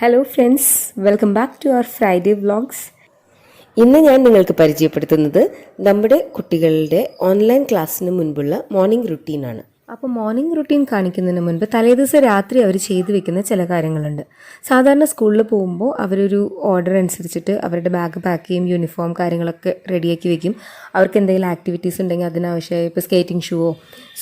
Hello friends, welcome back to our Friday vlogs. ഇന്ന് ഞാൻ നിങ്ങൾക്ക് പരിചയപ്പെടുത്തുന്നത് നമ്മുടെ കുട്ടികളുടെ ഓൺലൈൻ ക്ലാസ്സിന് മുൻപുള്ള മോർണിംഗ് റുട്ടീനാണ്. അപ്പോൾ മോർണിംഗ് റുട്ടീൻ കാണിക്കുന്നതിന് മുൻപ് തലേദിവസം രാത്രി അവർ ചെയ്തു വെക്കുന്ന ചില കാര്യങ്ങളുണ്ട്. സാധാരണ സ്കൂളിൽ പോകുമ്പോൾ അവരൊരു ഓർഡർ അനുസരിച്ചിട്ട് അവരുടെ ബാഗ് പാക്ക് ചെയ്യും, യൂണിഫോം കാര്യങ്ങളൊക്കെ റെഡിയാക്കി വെക്കും. അവർക്ക് എന്തെങ്കിലും ആക്ടിവിറ്റീസ് ഉണ്ടെങ്കിൽ അതിനാവശ്യമായി ഇപ്പോൾ സ്കേറ്റിംഗ് ഷൂവോ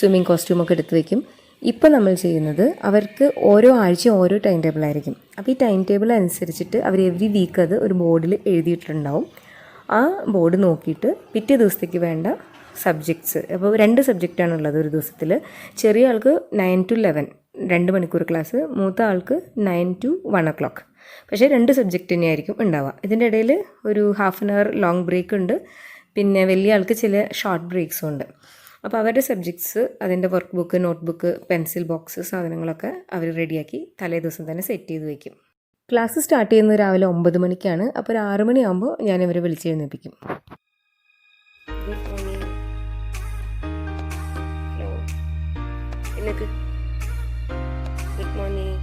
സ്വിമ്മിങ് കോസ്റ്റ്യൂമൊക്കെ എടുത്ത് വെക്കും. ഇപ്പോൾ നമ്മൾ ചെയ്യുന്നത് അവർക്ക് ഓരോ ആഴ്ചയും ഓരോ ടൈം ടേബിൾ ആയിരിക്കും. അപ്പോൾ ഈ ടൈം ടേബിൾ അനുസരിച്ചിട്ട് അവർ എവറി വീക്ക് അത് ഒരു ബോർഡിൽ എഴുതിയിട്ടുണ്ടാവും. ആ ബോർഡ് നോക്കിയിട്ട് പിറ്റേ ദിവസത്തേക്ക് വേണ്ട സബ്ജക്ട്സ്, അപ്പോൾ 2 സബ്ജക്റ്റാണുള്ളത് ഒരു ദിവസത്തിൽ. ചെറിയ ആൾക്ക് 9 to 11 2 മണിക്കൂർ ക്ലാസ്, മൂത്ത ആൾക്ക് 9 to 1 o'clock. പക്ഷേ 2 സബ്ജക്റ്റ് തന്നെയായിരിക്കും ഉണ്ടാവുക. ഇതിൻ്റെ ഇടയിൽ ഒരു half an hour long break ഉണ്ട്, പിന്നെ വലിയ ആൾക്ക് ചില ഷോർട്ട് ബ്രേക്സും ഉണ്ട്. അപ്പോൾ അവരുടെ സബ്ജക്ട്സ്, അതിൻ്റെ work book, note book, pencil box സാധനങ്ങളൊക്കെ അവർ റെഡിയാക്കി തലേ ദിവസം തന്നെ സെറ്റ് ചെയ്ത് വയ്ക്കും. ക്ലാസ് സ്റ്റാർട്ട് ചെയ്യുന്നത് രാവിലെ 9 മണിക്കാണ്. അപ്പോൾ ഒരു 6 മണിയാകുമ്പോൾ ഞാൻ ഇവരെ വിളിച്ചെഴുന്നേൽപ്പിക്കും. Good morning.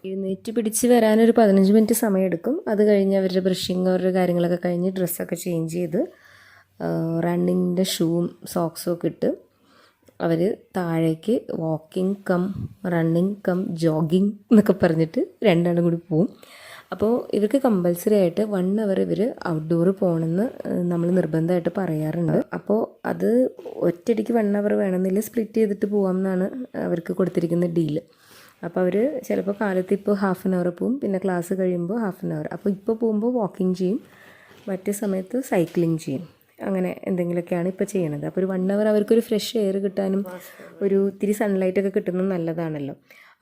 എഴുന്നേറ്റ് പിടിച്ച് വരാനൊരു 15 മിനിറ്റ് സമയമെടുക്കും. അത് കഴിഞ്ഞ് അവരുടെ ബ്രഷിങ്, അവരുടെ കാര്യങ്ങളൊക്കെ കഴിഞ്ഞ് ഡ്രസ്സൊക്കെ ചേഞ്ച് ചെയ്ത് റണ്ണിങ്ങിൻ്റെ ഷൂവും സോക്സും ഒക്കെ ഇട്ട് അവർ താഴേക്ക് walking cum running cum jogging എന്നൊക്കെ പറഞ്ഞിട്ട് രണ്ടാളും കൂടി പോവും. അപ്പോൾ ഇവർക്ക് കമ്പൽസറി ആയിട്ട് 1 hour ഇവർ ഔട്ട്ഡോർ പോകണമെന്ന് നമ്മൾ നിർബന്ധമായിട്ട് പറയാറുണ്ട്. അപ്പോൾ അത് ഒറ്റയടിക്ക് 1 hour വേണമെന്നില്ല, സ്പ്ലിറ്റ് ചെയ്തിട്ട് പോകാമെന്നാണ് അവർക്ക് കൊടുത്തിരിക്കുന്ന ഡീല്. അപ്പോൾ അവർ ചിലപ്പോൾ കാലത്ത് ഇപ്പോൾ ഹാഫ് ആൻ അവർ പോവും, പിന്നെ ക്ലാസ് കഴിയുമ്പോൾ ഹാഫ് ആൻ അവർ. അപ്പോൾ ഇപ്പോൾ പോകുമ്പോൾ വാക്കിംഗ് ചെയ്യും, മറ്റേ സമയത്ത് സൈക്ലിംഗ് ചെയ്യും. അങ്ങനെ എന്തെങ്കിലുമൊക്കെയാണ് ഇപ്പോൾ ചെയ്യണത്. അപ്പോൾ ഒരു 1 hour അവർക്കൊരു ഫ്രഷ് എയർ കിട്ടാനും ഒരു ഇത്തിരി സൺലൈറ്റൊക്കെ കിട്ടുന്നത് നല്ലതാണല്ലോ.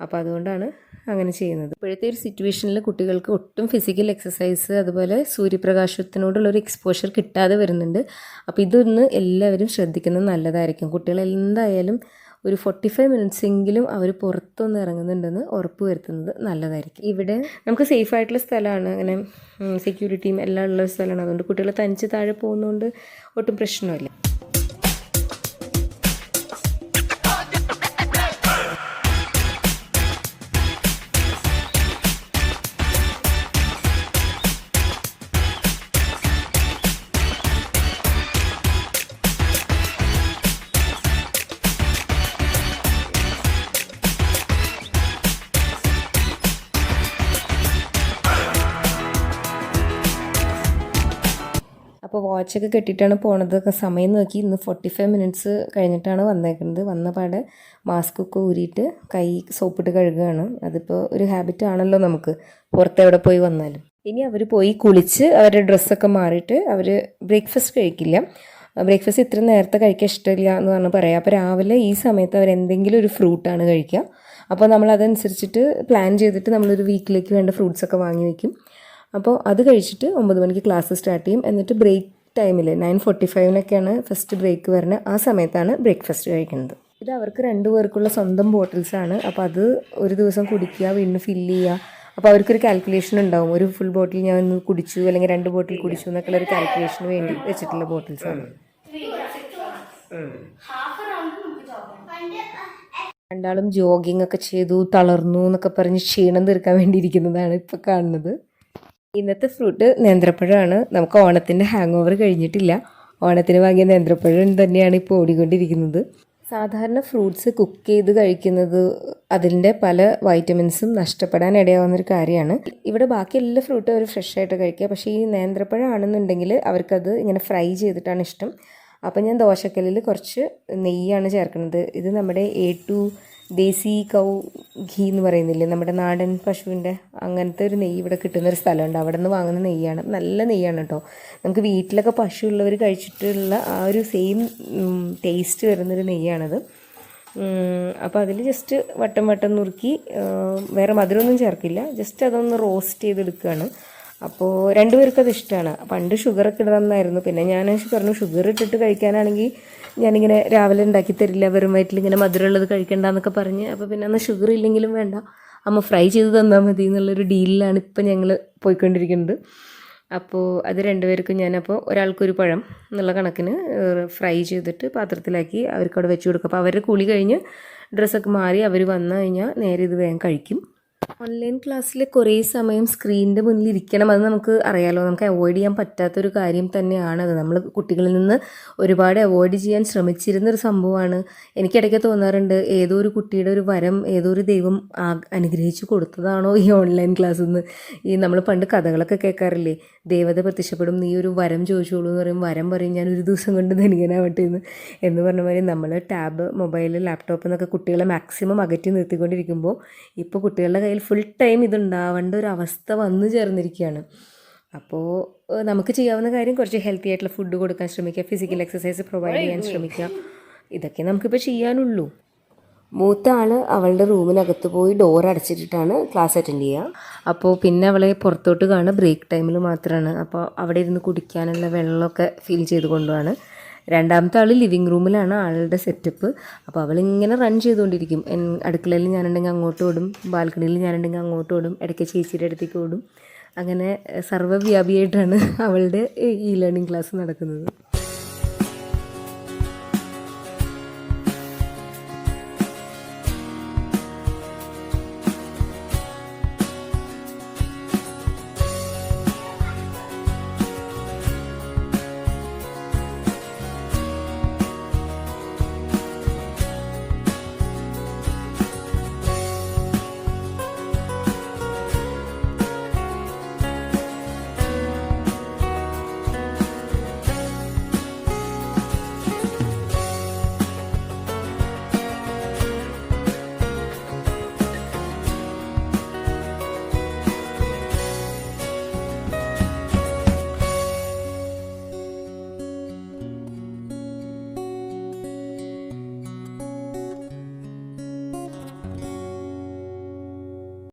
അപ്പോൾ അതുകൊണ്ടാണ് അങ്ങനെ ചെയ്യുന്നത്. ഇപ്പോഴത്തെ ഒരു സിറ്റുവേഷനിൽ കുട്ടികൾക്ക് ഒട്ടും ഫിസിക്കൽ എക്സസൈസ്, അതുപോലെ സൂര്യപ്രകാശത്തിനോടുള്ളൊരു എക്സ്പോഷർ കിട്ടാതെ വരുന്നുണ്ട്. അപ്പോൾ ഇതൊന്ന് എല്ലാവരും ശ്രദ്ധിക്കുന്നത് നല്ലതായിരിക്കും. കുട്ടികൾ എന്തായാലും ഒരു 45 minutes എങ്കിലും അവർ പുറത്തൊന്ന് ഇറങ്ങുന്നുണ്ടെന്ന് ഉറപ്പ് വരുത്തുന്നത് നല്ലതായിരിക്കും. ഇവിടെ നമുക്ക് സേഫ് ആയിട്ടുള്ള സ്ഥലമാണ്, അങ്ങനെ സെക്യൂരിറ്റിയും എല്ലാം ഉള്ള സ്ഥലമാണ്. അതുകൊണ്ട് കുട്ടികൾ തനിച്ച് താഴെ പോകുന്നതുകൊണ്ട് ഒട്ടും പ്രശ്നമില്ല. അപ്പോൾ വാച്ചൊക്കെ കെട്ടിയിട്ടാണ് പോണത്. സമയം നോക്കി ഇന്ന് 45 minutes കഴിഞ്ഞിട്ടാണ് വന്നേക്കുന്നത്. വന്ന പാടെ മാസ്കൊക്കെ ഊരിയിട്ട് കൈ സോപ്പിട്ട് കഴുകുകയാണ്. അതിപ്പോൾ ഒരു ഹാബിറ്റ് ആണല്ലോ നമുക്ക്, പുറത്തെവിടെ പോയി വന്നാലും. ഇനി അവർ പോയി കുളിച്ച് അവരുടെ ഡ്രസ്സൊക്കെ മാറിയിട്ട് അവർ ബ്രേക്ക്ഫാസ്റ്റ് കഴിക്കില്ല. ബ്രേക്ക്ഫാസ്റ്റ് ഇത്ര നേരത്തെ കഴിക്കാൻ ഇഷ്ടമില്ല എന്ന് പറഞ്ഞ് പറയാം. അപ്പോൾ രാവിലെ ഈ സമയത്ത് അവർ എന്തെങ്കിലും ഒരു ഫ്രൂട്ടാണ് കഴിക്കുക. അപ്പോൾ നമ്മൾ അതനുസരിച്ചിട്ട് പ്ലാൻ ചെയ്തിട്ട് നമ്മളൊരു വീക്കിലേക്ക് വേണ്ട ഫ്രൂട്ട്സൊക്കെ വാങ്ങി വയ്ക്കും. അപ്പോൾ അത് കഴിച്ചിട്ട് 9 മണിക്ക് ക്ലാസ് സ്റ്റാർട്ട് ചെയ്യും. എന്നിട്ട് ബ്രേക്ക് ടൈമിൽ 9:45 ഫസ്റ്റ് ബ്രേക്ക് വരുന്നത്. ആ സമയത്താണ് ബ്രേക്ക്ഫാസ്റ്റ് കഴിക്കുന്നത്. ഇത് അവർക്ക് 2 പേർക്കുള്ള സ്വന്തം ബോട്ടിൽസാണ്. അപ്പോൾ അത് ഒരു ദിവസം കുടിക്കുക, വീണ്ടും ഫില്ല് ചെയ്യുക. അപ്പോൾ അവർക്കൊരു കാൽക്കുലേഷൻ ഉണ്ടാവും, ഒരു ഫുൾ ബോട്ടിൽ ഞാൻ ഒന്ന് കുടിച്ചു അല്ലെങ്കിൽ 2 ബോട്ടിൽ കുടിച്ചു എന്നൊക്കെയുള്ള ഒരു കാൽക്കുലേഷന് വേണ്ടി വെച്ചിട്ടുള്ള ബോട്ടിൽസാണ്. രണ്ടാളും ജോഗിങ് ഒക്കെ ചെയ്തു, തളർന്നു എന്നൊക്കെ പറഞ്ഞ് ക്ഷീണം തീർക്കാൻ വേണ്ടി ഇരിക്കുന്നതാണ് ഇപ്പോൾ കാണുന്നത്. ഇന്നത്തെ ഫ്രൂട്ട് നേന്ത്രപ്പഴമാണ്. നമുക്ക് ഓണത്തിൻ്റെ ഹാങ് ഓവർ കഴിഞ്ഞിട്ടില്ല. ഓണത്തിന് വാങ്ങിയ നേന്ത്രപ്പഴം തന്നെയാണ് ഇപ്പോൾ ഓടിക്കൊണ്ടിരിക്കുന്നത്. സാധാരണ ഫ്രൂട്ട്സ് കുക്ക് ചെയ്ത് കഴിക്കുന്നത് അതിൻ്റെ പല വൈറ്റമിൻസും നഷ്ടപ്പെടാൻ ഇടയാവുന്നൊരു കാര്യമാണ്. ഇവിടെ ബാക്കി എല്ലാ ഫ്രൂട്ടും അവർ ഫ്രഷ് ആയിട്ട് കഴിക്കുക. പക്ഷേ ഈ നേന്ത്രപ്പഴം ആണെന്നുണ്ടെങ്കിൽ അവർക്കത് ഇങ്ങനെ ഫ്രൈ ചെയ്തിട്ടാണ് ഇഷ്ടം. അപ്പം ഞാൻ ദോശക്കല്ലിൽ കുറച്ച് നെയ്യാണ് ചേർക്കുന്നത്. ഇത് നമ്മുടെ A2 ദേശി കൗ ഘീ എന്ന് പറയുന്നില്ലേ, നമ്മുടെ നാടൻ പശുവിൻ്റെ അങ്ങനത്തെ ഒരു നെയ്യ് ഇവിടെ കിട്ടുന്നൊരു സ്ഥലമുണ്ട്. അവിടെ നിന്ന് വാങ്ങുന്ന നെയ്യാണ്, നല്ല നെയ്യാണ് കേട്ടോ. നമുക്ക് വീട്ടിലൊക്കെ പശു ഉള്ളവർ കഴിച്ചിട്ടുള്ള ആ ഒരു സെയിം ടേസ്റ്റ് വരുന്നൊരു നെയ്യാണത്. അപ്പോൾ അതിൽ ജസ്റ്റ് വട്ടം വട്ടം നുറുക്കി, വേറെ മധുരമൊന്നും ചേർക്കില്ല, ജസ്റ്റ് അതൊന്ന് റോസ്റ്റ് ചെയ്തെടുക്കുകയാണ്. അപ്പോൾ 2 പേർക്കും അത് ഇഷ്ടമാണ്. പണ്ട് ഷുഗറൊക്കെ ഇടണമെന്നായിരുന്നു, പിന്നെ ഞാൻ പറഞ്ഞു ഷുഗർ ഇട്ടിട്ട് കഴിക്കാനാണെങ്കിൽ ഞാനിങ്ങനെ രാവിലെ ഉണ്ടാക്കി തരില്ല, വെറും വയറ്റിൽ ഇങ്ങനെ മധുരമുള്ളത് കഴിക്കണ്ടെന്നൊക്കെ പറഞ്ഞ്, അപ്പോൾ പിന്നെ അന്ന് ഷുഗർ ഇല്ലെങ്കിലും വേണ്ട, അമ്മ ഫ്രൈ ചെയ്ത് തന്നാൽ മതി എന്നുള്ളൊരു ഡീലിലാണ് ഇപ്പം ഞങ്ങൾ പോയിക്കൊണ്ടിരിക്കുന്നത്. അപ്പോൾ അത് രണ്ടുപേർക്കും ഞാനപ്പോൾ ഒരാൾക്കൊരു പഴം എന്നുള്ള കണക്കിന് ഫ്രൈ ചെയ്തിട്ട് പാത്രത്തിലാക്കി അവർക്ക് അവിടെ വെച്ച് കൊടുക്കും. അപ്പോൾ അവരുടെ കുളി കഴിഞ്ഞ് ഡ്രസ്സൊക്കെ മാറി അവർ വന്നു കഴിഞ്ഞാൽ നേരെ ഇത് വേഗം കഴിക്കും. ഓൺലൈൻ ക്ലാസ്സിൽ കുറേ സമയം സ്ക്രീനിൻ്റെ മുന്നിൽ ഇരിക്കണം, അത് നമുക്ക് അറിയാലോ, നമുക്ക് അവോയ്ഡ് ചെയ്യാൻ പറ്റാത്തൊരു കാര്യം തന്നെയാണത്. നമ്മൾ കുട്ടികളിൽ നിന്ന് ഒരുപാട് അവോയ്ഡ് ചെയ്യാൻ ശ്രമിച്ചിരുന്നൊരു സംഭവമാണ്. എനിക്കിടയ്ക്ക് തോന്നാറുണ്ട്, ഏതോ ഒരു കുട്ടിയുടെ ഒരു വരം ഏതോ ഒരു ദൈവം അനുഗ്രഹിച്ചു കൊടുത്തതാണോ ഈ ഓൺലൈൻ ക്ലാസ് എന്ന്. ഈ നമ്മൾ പണ്ട് കഥകളൊക്കെ കേൾക്കാറില്ലേ, ദേവത പ്രത്യക്ഷപ്പെടും, നീ ഒരു വരം ചോദിച്ചോളൂ എന്ന് പറയും, വരം പറയും ഞാൻ ഒരു ദിവസം കൊണ്ട് ധനികനാവട്ടെ എന്ന് പറഞ്ഞ മാതിരി നമ്മൾ ടാബ്, മൊബൈൽ, ലാപ്ടോപ്പ് എന്നൊക്കെ കുട്ടികളെ മാക്സിമം അകറ്റി നിർത്തിക്കൊണ്ടിരിക്കുമ്പോൾ ഇപ്പോൾ കുട്ടികളുടെ കയ്യിൽ ഫുൾ ടൈം ഇതുണ്ടാവേണ്ട ഒരു അവസ്ഥ വന്നു ചേർന്നിരിക്കുകയാണ്. അപ്പോൾ നമുക്ക് ചെയ്യാവുന്ന കാര്യം കുറച്ച് ഹെൽത്തി ആയിട്ടുള്ള ഫുഡ് കൊടുക്കാൻ ശ്രമിക്കുക, ഫിസിക്കൽ എക്സസൈസ് പ്രൊവൈഡ് ചെയ്യാൻ ശ്രമിക്കുക. ഇതൊക്കെ നമുക്കിപ്പോൾ ചെയ്യാനുള്ളൂ. മൂത്ത ആൾ അവളുടെ റൂമിനകത്ത് പോയി ഡോർ അടച്ചിട്ടിട്ടാണ് ക്ലാസ് അറ്റൻഡ് ചെയ്യുക. അപ്പോൾ പിന്നെ അവളെ പുറത്തോട്ട് കാണുക ബ്രേക്ക് ടൈമിൽ മാത്രമാണ്. അപ്പോൾ അവിടെ ഇരുന്ന് കുടിക്കാനുള്ള വെള്ളമൊക്കെ ഫിൽ ചെയ്ത് കൊണ്ടുപോവാണ്. രണ്ടാമത്തെ ആൾ ലിവിങ് റൂമിലാണ് ആളുടെ സെറ്റപ്പ്. അപ്പോൾ അവളിങ്ങനെ റൺ ചെയ്തുകൊണ്ടിരിക്കും. അടുക്കളയിൽ ഞാനുണ്ടെങ്കിൽ അങ്ങോട്ട് ഓടും, ബാൽക്കണിയിൽ ഞാനുണ്ടെങ്കിൽ അങ്ങോട്ട് ഓടും, ഇടയ്ക്ക് ചേച്ചിയുടെ അടുത്തേക്ക് ഓടും. അങ്ങനെ സർവ്വവ്യാപിയായിട്ടാണ് അവളുടെ ഈ ലേണിംഗ് ക്ലാസ് നടക്കുന്നത്.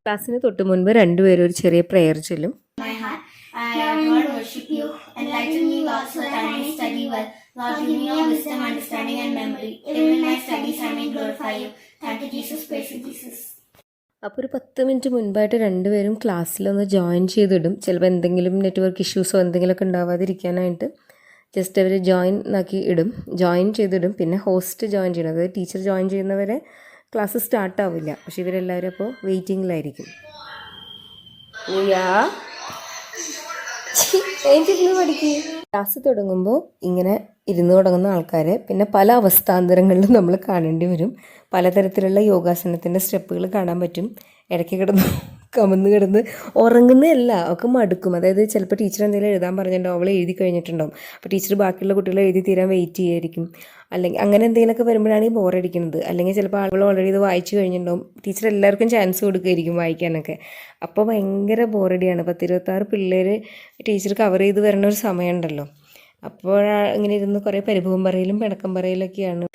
ക്ലാസ്സിന് തൊട്ട് മുൻപ് രണ്ടുപേരും ഒരു ചെറിയ പ്രെയർ ചൊല്ലും. Lord, worship you. Enlighten me, Lord, so that I may study well. Lord, give me your wisdom, understanding, and memory. Even in my studies, I may glorify you. Thank you, Jesus. Praise you, Jesus. അപ്പോൾ ഒരു 10 minute മുൻപായിട്ട് രണ്ടുപേരും ക്ലാസ്സിലൊന്ന് join ചെയ്തിടും. ചിലപ്പോൾ എന്തെങ്കിലും network ഇഷ്യൂസോ എന്തെങ്കിലുമൊക്കെ ഉണ്ടാവാതിരിക്കാനായിട്ട് just അവർ join ചെയ്തിടും. പിന്നെ host join ചെയ്യണം, അതായത് ടീച്ചർ ജോയിൻ ചെയ്യുന്നവരെ ക്ലാസ് സ്റ്റാർട്ടാവില്ല. പക്ഷെ ഇവരെല്ലാവരും അപ്പോൾ വെയിറ്റിങ്ങിലായിരിക്കും. ക്ലാസ് തുടങ്ങുമ്പോൾ ഇങ്ങനെ ഇരുന്ന് തുടങ്ങുന്ന ആൾക്കാരെ പിന്നെ പല അവസ്ഥാന്തരങ്ങളിലും നമ്മൾ കാണേണ്ടി വരും. പലതരത്തിലുള്ള യോഗാസനത്തിൻ്റെ സ്റ്റെപ്പുകൾ കാണാൻ പറ്റും. ഇടയ്ക്ക് കിടന്ന് ഉറങ്ങുന്നതല്ല, അവൾക്ക് മടുക്കും. അതായത് ചിലപ്പോൾ ടീച്ചർ എന്തെങ്കിലും എഴുതാൻ പറഞ്ഞിട്ടുണ്ടാവും, അവൾ എഴുതി കഴിഞ്ഞിട്ടുണ്ടാവും. അപ്പോൾ ടീച്ചർ ബാക്കിയുള്ള കുട്ടികളെ എഴുതി തീരാൻ വെയിറ്റ് ചെയ്യായിരിക്കും. അല്ലെങ്കിൽ അങ്ങനെ എന്തെങ്കിലുമൊക്കെ വരുമ്പോഴാണ് ഈ ബോറടിക്കുന്നത്. അല്ലെങ്കിൽ ചിലപ്പോൾ ആളുകൾ ഓൾറെഡി ഇത് വായിച്ചു കഴിഞ്ഞിട്ടുണ്ടാവും, ടീച്ചർ എല്ലാവർക്കും ചാൻസ് കൊടുക്കുമായിരിക്കും വായിക്കാനൊക്കെ. അപ്പോൾ ഭയങ്കര ബോറടിയാണ്. 10-26 പിള്ളേർ ടീച്ചർ കവർ ചെയ്ത് വരുന്ന ഒരു സമയമുണ്ടല്ലോ. അപ്പോൾ ഇങ്ങനെ ഇരുന്ന് കുറേ പരിഭവം പറയലും പിണക്കം പറയലൊക്കെയാണ്.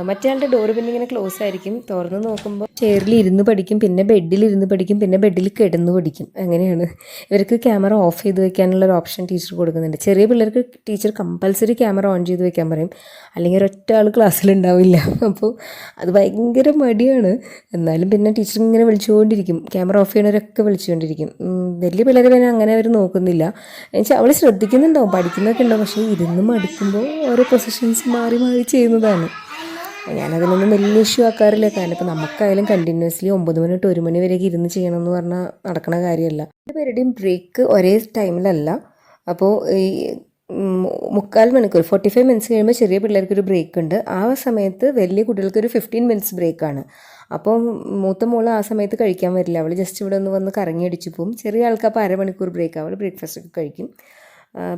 മറ്റേ ഡോറ് പിന്നെ ഇങ്ങനെ ക്ലോസ് ആയിരിക്കും. തുറന്ന് നോക്കുമ്പോൾ ചെയറിൽ ഇരുന്ന് പഠിക്കും, പിന്നെ ബെഡിൽ ഇരുന്ന് പഠിക്കും, പിന്നെ ബെഡിൽ കിടന്ന് പഠിക്കും. അങ്ങനെയാണ്. ഇവർക്ക് ക്യാമറ ഓഫ് ചെയ്ത് വെക്കാനുള്ള ഒരു ഓപ്ഷൻ ടീച്ചർ കൊടുക്കുന്നുണ്ട്. ചെറിയ പിള്ളേർക്ക് ടീച്ചർ കമ്പൽസറി ക്യാമറ ഓൺ ചെയ്ത് വെക്കാൻ പറയും, അല്ലെങ്കിൽ ഒരൊറ്റ ആൾ ക്ലാസ്സിലുണ്ടാവില്ല. അപ്പോൾ അത് ഭയങ്കര മടിയാണ്. എന്നാലും പിന്നെ ടീച്ചർ ഇങ്ങനെ വിളിച്ചുകൊണ്ടിരിക്കും, ക്യാമറ ഓഫ് ചെയ്യണവരൊക്കെ വിളിച്ചുകൊണ്ടിരിക്കും. വലിയ പിള്ളേരെ പിന്നെ അങ്ങനെ അവർ നോക്കുന്നില്ല. എന്നുവെച്ചാൽ അവൾ ശ്രദ്ധിക്കുന്നുണ്ടാവും, പഠിക്കുന്നതൊക്കെ ഉണ്ടാവും. പക്ഷേ ഇരുന്ന് മടുക്കുമ്പോൾ ഓരോ പൊസിഷൻസ് മാറി മാറി ചെയ്യുന്നതാണ്. ഞാനതിനൊന്നും വലിയ ഇഷ്യൂ ആക്കാറില്ല. കാരണം ഇപ്പോൾ നമുക്കായാലും കണ്ടിന്യൂസ്ലി 9 മണി തൊട്ട് 1 മണി വരെയൊക്കെ ഇരുന്ന് ചെയ്യണമെന്ന് പറഞ്ഞാൽ നടക്കുന്ന കാര്യമല്ല. രണ്ടുപേരുടെയും ബ്രേക്ക് ഒരേ ടൈമിലല്ല. അപ്പോൾ ഈ 3/4 മണിക്കൂർ 45 മിനിറ്റ്സ് കഴിയുമ്പോൾ ചെറിയ പിള്ളേർക്കൊരു ബ്രേക്ക് ഉണ്ട്. ആ സമയത്ത് വലിയ കുട്ടികൾക്കൊരു 15 മിനിറ്റ്സ് ബ്രേക്കാണ്. അപ്പോൾ മൂത്ത മോൾ ആ സമയത്ത് കഴിക്കാൻ വരില്ല, അവൾ ജസ്റ്റ് ഇവിടെ ഒന്ന് വന്ന് കറങ്ങി അടിച്ചു പോകും. ചെറിയ ആൾക്ക് അപ്പോൾ 1/2 മണിക്കൂർ ബ്രേക്ക്, അവൾ ബ്രേക്ക്ഫാസ്റ്റ് ഒക്കെ കഴിക്കും.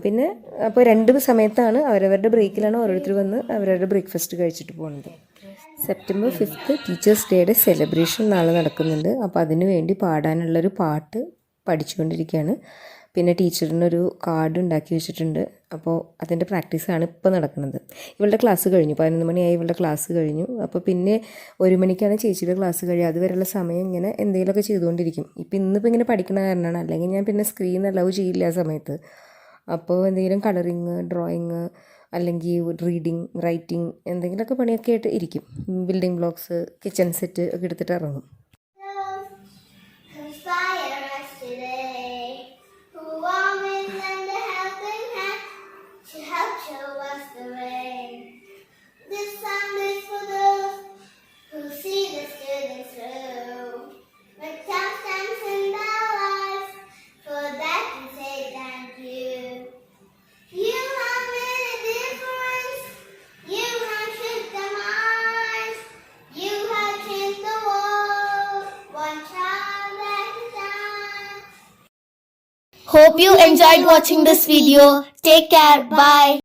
പിന്നെ അപ്പോൾ 2 സമയത്താണ് അവരവരുടെ ബ്രേക്കിലാണ് ഓരോരുത്തർ വന്ന് അവരവരുടെ ബ്രേക്ക്ഫാസ്റ്റ് കഴിച്ചിട്ട് പോകുന്നത്. സെപ്റ്റംബർ 5 ടീച്ചേഴ്സ് ഡേയുടെ സെലിബ്രേഷൻ നാളെ നടക്കുന്നുണ്ട്. അപ്പോൾ അതിനു വേണ്ടി പാടാനുള്ളൊരു പാട്ട് പഠിച്ചുകൊണ്ടിരിക്കുകയാണ്. പിന്നെ ടീച്ചറിനൊരു കാർഡ് ഉണ്ടാക്കി വെച്ചിട്ടുണ്ട്. അപ്പോൾ അതിൻ്റെ പ്രാക്ടീസാണ് ഇപ്പോൾ നടക്കുന്നത്. ഇവളുടെ ക്ലാസ് കഴിഞ്ഞു, 11 മണിയായി ഇവളുടെ ക്ലാസ് കഴിഞ്ഞു. അപ്പോൾ പിന്നെ 1 മണിക്കാണ് ചേച്ചിയുടെ ക്ലാസ് കഴിയുക. അതുവരെയുള്ള സമയം ഇങ്ങനെ എന്തെങ്കിലുമൊക്കെ ചെയ്തുകൊണ്ടിരിക്കും. ഇന്നിപ്പോൾ ഇങ്ങനെ പഠിക്കണ കാരണമാണ്, അല്ലെങ്കിൽ ഞാൻ പിന്നെ സ്ക്രീൻ അലൗ ചെയ്യില്ല ആ സമയത്ത്. അപ്പോൾ എന്തെങ്കിലും കളറിങ്, ഡ്രോയിങ്, അല്ലെങ്കിൽ റീഡിങ്, റൈറ്റിംഗ് എന്തെങ്കിലുമൊക്കെ പണിയൊക്കെ ആയിട്ട് ഇരിക്കും. ബിൽഡിംഗ് ബ്ലോക്സ്, കിച്ചൺ സെറ്റ് ഒക്കെ എടുത്തിട്ട് ഇറങ്ങും. Conspire us today, who always lend a helping hand to help show us the way. This song is for those who see the students through. With tough times in their lives, for that we say thank you. You have made a difference. You have shaped the minds. You have changed the world, one child at a time. Hope you enjoyed watching this video. Take care. Bye.